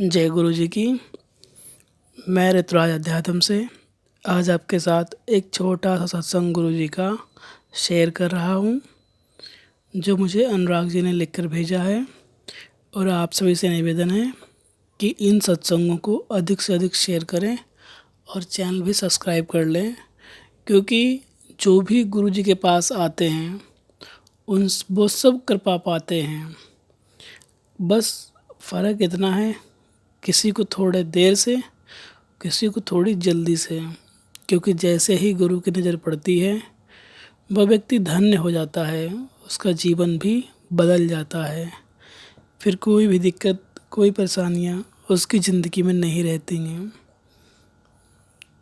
जय गुरु जी की। मैं ऋतुराज अध्यात्म से आज आपके साथ एक छोटा सा सत्संग गुरु जी का शेयर कर रहा हूँ, जो मुझे अनुराग जी ने लिखकर भेजा है। और आप सभी से निवेदन है कि इन सत्संगों को अधिक से अधिक शेयर करें और चैनल भी सब्सक्राइब कर लें, क्योंकि जो भी गुरु जी के पास आते हैं वो सब कृपा पाते हैं। बस फ़र्क इतना है, किसी को थोड़े देर से, किसी को थोड़ी जल्दी से, क्योंकि जैसे ही गुरु की नज़र पड़ती है वह व्यक्ति धन्य हो जाता है, उसका जीवन भी बदल जाता है। फिर कोई भी दिक्कत, कोई परेशानियाँ उसकी ज़िंदगी में नहीं रहती हैं।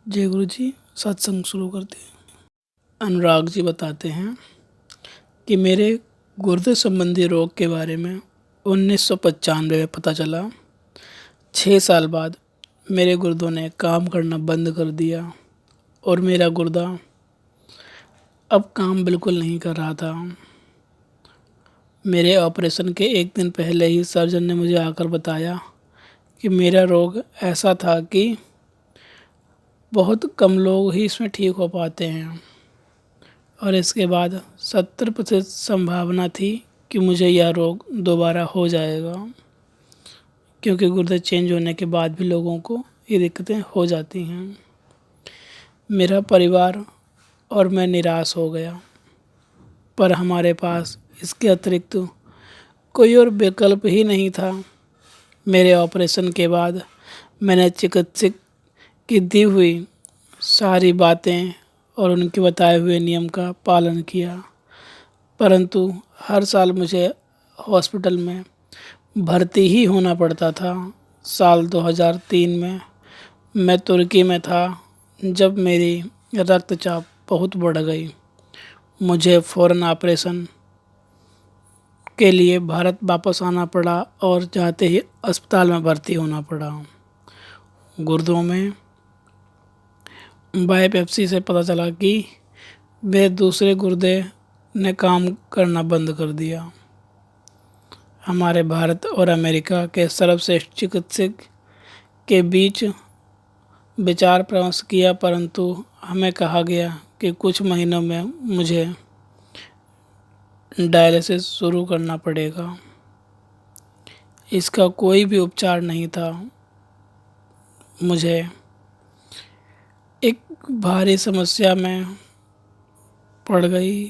जय गुरु जी। सत्संग शुरू करते हैं। अनुराग जी बताते हैं कि मेरे गुर्दे संबंधी रोग के बारे में 1995 में पता चला। 6 साल बाद मेरे गुर्दों ने काम करना बंद कर दिया और मेरा गुर्दा अब काम बिल्कुल नहीं कर रहा था। मेरे ऑपरेशन के एक दिन पहले ही सर्जन ने मुझे आकर बताया कि मेरा रोग ऐसा था कि बहुत कम लोग ही इसमें ठीक हो पाते हैं, और इसके बाद 70% संभावना थी कि मुझे यह रोग दोबारा हो जाएगा, क्योंकि गुर्दे चेंज होने के बाद भी लोगों को ये दिक्कतें हो जाती हैं। मेरा परिवार और मैं निराश हो गया, पर हमारे पास इसके अतिरिक्त कोई और विकल्प ही नहीं था। मेरे ऑपरेशन के बाद मैंने चिकित्सक की दी हुई सारी बातें और उनके बताए हुए नियम का पालन किया, परंतु हर साल मुझे हॉस्पिटल में भर्ती ही होना पड़ता था। साल 2003 में मैं तुर्की में था, जब मेरी रक्तचाप बहुत बढ़ गई। मुझे फ़ौरन ऑपरेशन के लिए भारत वापस आना पड़ा और जाते ही अस्पताल में भर्ती होना पड़ा। गुर्दों में बायोप्सी से पता चला कि मेरे दूसरे गुर्दे ने काम करना बंद कर दिया। हमारे भारत और अमेरिका के सर्वश्रेष्ठ चिकित्सक के बीच विचार परामर्श किया, परंतु हमें कहा गया कि कुछ महीनों में मुझे डायलिसिस शुरू करना पड़ेगा। इसका कोई भी उपचार नहीं था। मुझे एक भारी समस्या में पड़ गई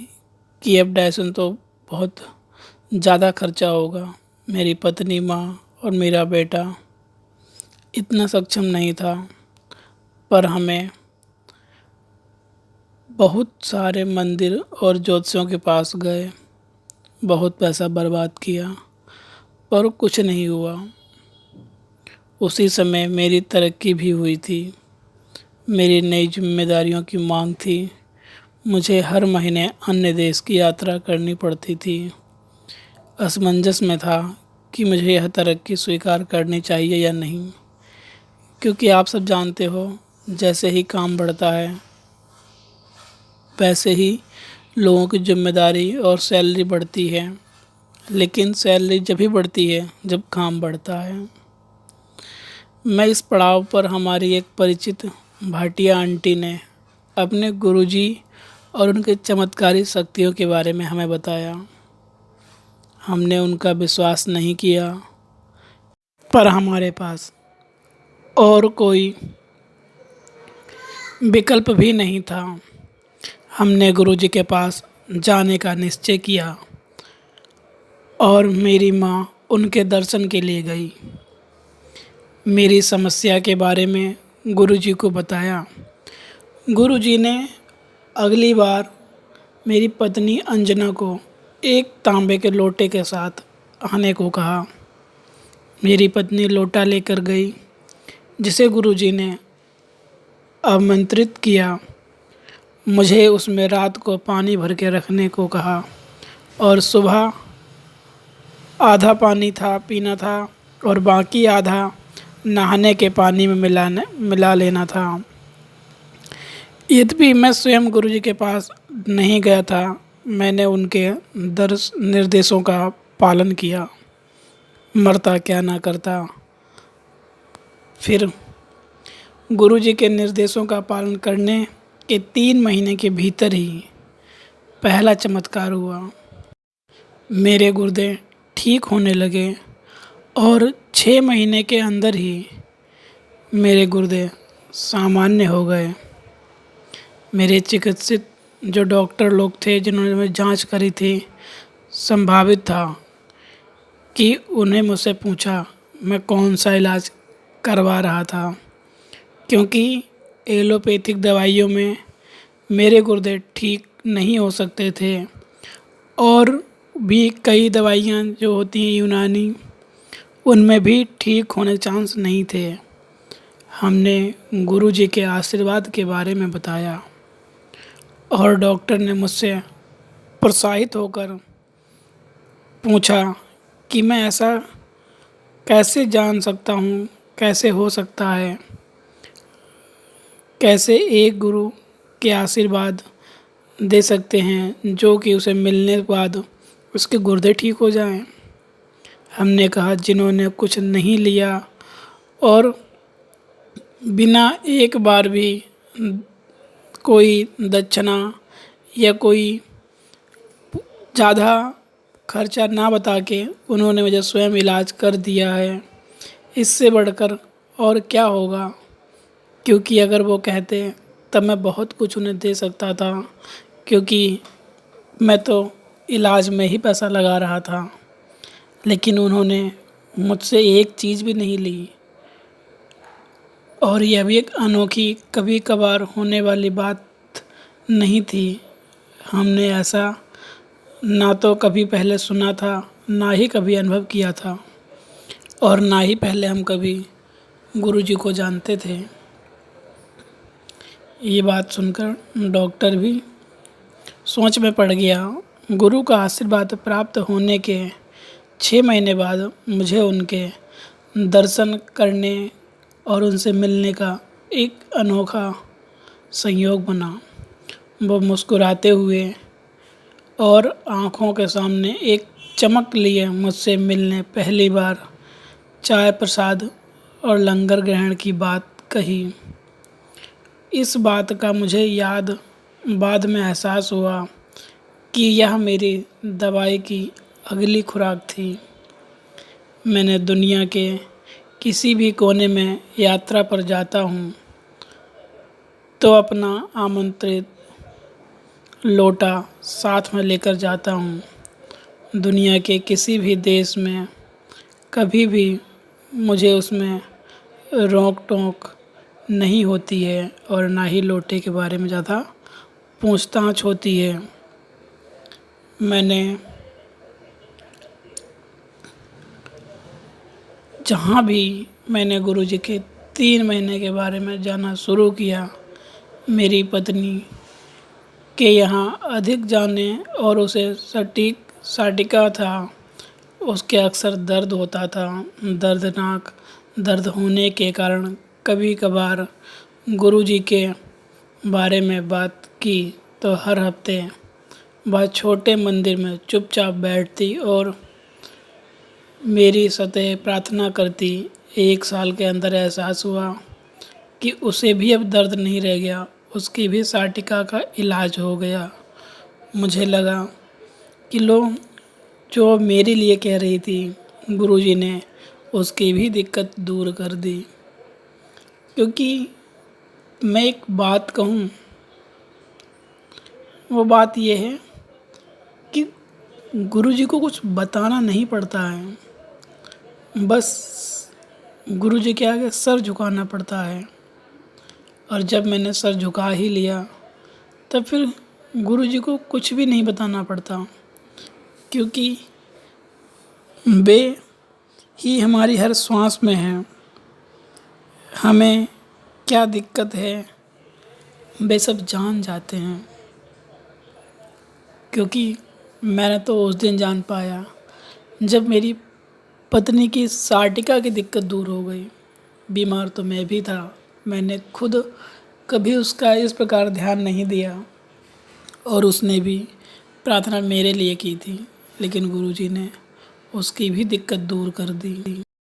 कि अब डायलिसिस तो बहुत ज़्यादा खर्चा होगा। मेरी पत्नी, माँ और मेरा बेटा इतना सक्षम नहीं था, पर हमें बहुत सारे मंदिर और ज्योतिषियों के पास गए, बहुत पैसा बर्बाद किया, पर कुछ नहीं हुआ। उसी समय मेरी तरक्की भी हुई थी, मेरी नई जिम्मेदारियों की मांग थी। मुझे हर महीने अन्य देश की यात्रा करनी पड़ती थी। असमंजस में था कि मुझे यह तरक्की स्वीकार करनी चाहिए या नहीं, क्योंकि आप सब जानते हो, जैसे ही काम बढ़ता है वैसे ही लोगों की जिम्मेदारी और सैलरी बढ़ती है। लेकिन सैलरी जब भी बढ़ती है जब काम बढ़ता है। मैं इस पड़ाव पर हमारी एक परिचित भाटिया आंटी ने अपने गुरुजी और उनके चमत्कारी शक्तियों के बारे में हमें बताया। हमने उनका विश्वास नहीं किया, पर हमारे पास और कोई विकल्प भी नहीं था। हमने गुरुजी के पास जाने का निश्चय किया और मेरी माँ उनके दर्शन के लिए गई। मेरी समस्या के बारे में गुरुजी को बताया। गुरुजी ने अगली बार मेरी पत्नी अंजना को एक तांबे के लोटे के साथ आने को कहा। मेरी पत्नी लोटा लेकर गई, जिसे गुरुजी ने आमंत्रित किया। मुझे उसमें रात को पानी भर के रखने को कहा और सुबह आधा पानी पीना था और बाकी आधा नहाने के पानी में मिला लेना था। यद्यपि मैं स्वयं गुरुजी के पास नहीं गया था, मैंने उनके निर्देशों का पालन किया। मरता क्या ना करता, फिर गुरुजी के निर्देशों का पालन करने के 3 महीने के भीतर ही पहला चमत्कार हुआ। मेरे गुर्दे ठीक होने लगे और 6 महीने के अंदर ही मेरे गुर्दे सामान्य हो गए। मेरे चिकित्सित जो डॉक्टर लोग थे जिन्होंने मेरी जांच करी थी, संभावित था कि उन्हें मुझसे पूछा मैं कौन सा इलाज करवा रहा था, क्योंकि एलोपैथिक दवाइयों में मेरे गुर्दे ठीक नहीं हो सकते थे और भी कई दवाइयाँ जो होती हैं यूनानी, उनमें भी ठीक होने के चांस नहीं थे। हमने गुरुजी के आशीर्वाद के बारे में बताया और डॉक्टर ने मुझसे प्रोत्साहित होकर पूछा कि मैं ऐसा कैसे जान सकता हूँ, कैसे हो सकता है, कैसे एक गुरु के आशीर्वाद दे सकते हैं जो कि उसे मिलने के बाद उसके गुर्दे ठीक हो जाएं। हमने कहा जिन्होंने कुछ नहीं लिया और बिना एक बार भी कोई दक्षिणा या कोई ज़्यादा खर्चा ना बता के उन्होंने मुझे स्वयं इलाज कर दिया है, इससे बढ़कर और क्या होगा। क्योंकि अगर वो कहते तब मैं बहुत कुछ उन्हें दे सकता था, क्योंकि मैं तो इलाज में ही पैसा लगा रहा था, लेकिन उन्होंने मुझसे एक चीज़ भी नहीं ली। और यह भी एक अनोखी कभी कभार होने वाली बात नहीं थी। हमने ऐसा ना तो कभी पहले सुना था, ना ही कभी अनुभव किया था और ना ही पहले हम कभी गुरुजी को जानते थे। ये बात सुनकर डॉक्टर भी सोच में पड़ गया। गुरु का आशीर्वाद प्राप्त होने के 6 महीने बाद मुझे उनके दर्शन करने और उनसे मिलने का एक अनोखा संयोग बना। वो मुस्कुराते हुए और आँखों के सामने एक चमक लिए मुझसे मिलने पहली बार चाय प्रसाद और लंगर ग्रहण की बात कही। इस बात का मुझे याद बाद में एहसास हुआ कि यह मेरी दवाई की अगली खुराक थी। मैंने दुनिया के किसी भी कोने में यात्रा पर जाता हूँ तो अपना आमंत्रित लोटा साथ में लेकर जाता हूँ। दुनिया के किसी भी देश में कभी भी मुझे उसमें रोक टोक नहीं होती है और ना ही लोटे के बारे में ज़्यादा पूछताछ होती है। मैंने जहाँ भी मैंने गुरुजी के 3 महीने के बारे में जानना शुरू किया, मेरी पत्नी के यहाँ अधिक जाने और उसे साटिका था, उसके अक्सर दर्द होता था। दर्दनाक दर्द होने के कारण कभी कभार गुरुजी के बारे में बात की तो हर हफ्ते वह छोटे मंदिर में चुपचाप बैठती और मेरी सतह प्रार्थना करती। 1 साल के अंदर एहसास हुआ कि उसे भी अब दर्द नहीं रह गया, उसकी भी साटिका का इलाज हो गया। मुझे लगा कि लो जो मेरे लिए कह रही थी गुरुजी ने उसकी भी दिक्कत दूर कर दी। क्योंकि मैं एक बात कहूँ, वो बात ये है कि गुरुजी को कुछ बताना नहीं पड़ता है, बस गुरुजी के आगे सर झुकाना पड़ता है। और जब मैंने सर झुका ही लिया तब फिर गुरुजी को कुछ भी नहीं बताना पड़ता, क्योंकि वे ही हमारी हर श्वास में हैं। हमें क्या दिक्कत है वे सब जान जाते हैं। क्योंकि मैंने तो उस दिन जान पाया जब मेरी पत्नी की साटिका की दिक्कत दूर हो गई। बीमार तो मैं भी था, मैंने खुद कभी उसका इस प्रकार ध्यान नहीं दिया और उसने भी प्रार्थना मेरे लिए की थी, लेकिन गुरुजी ने उसकी भी दिक्कत दूर कर दी।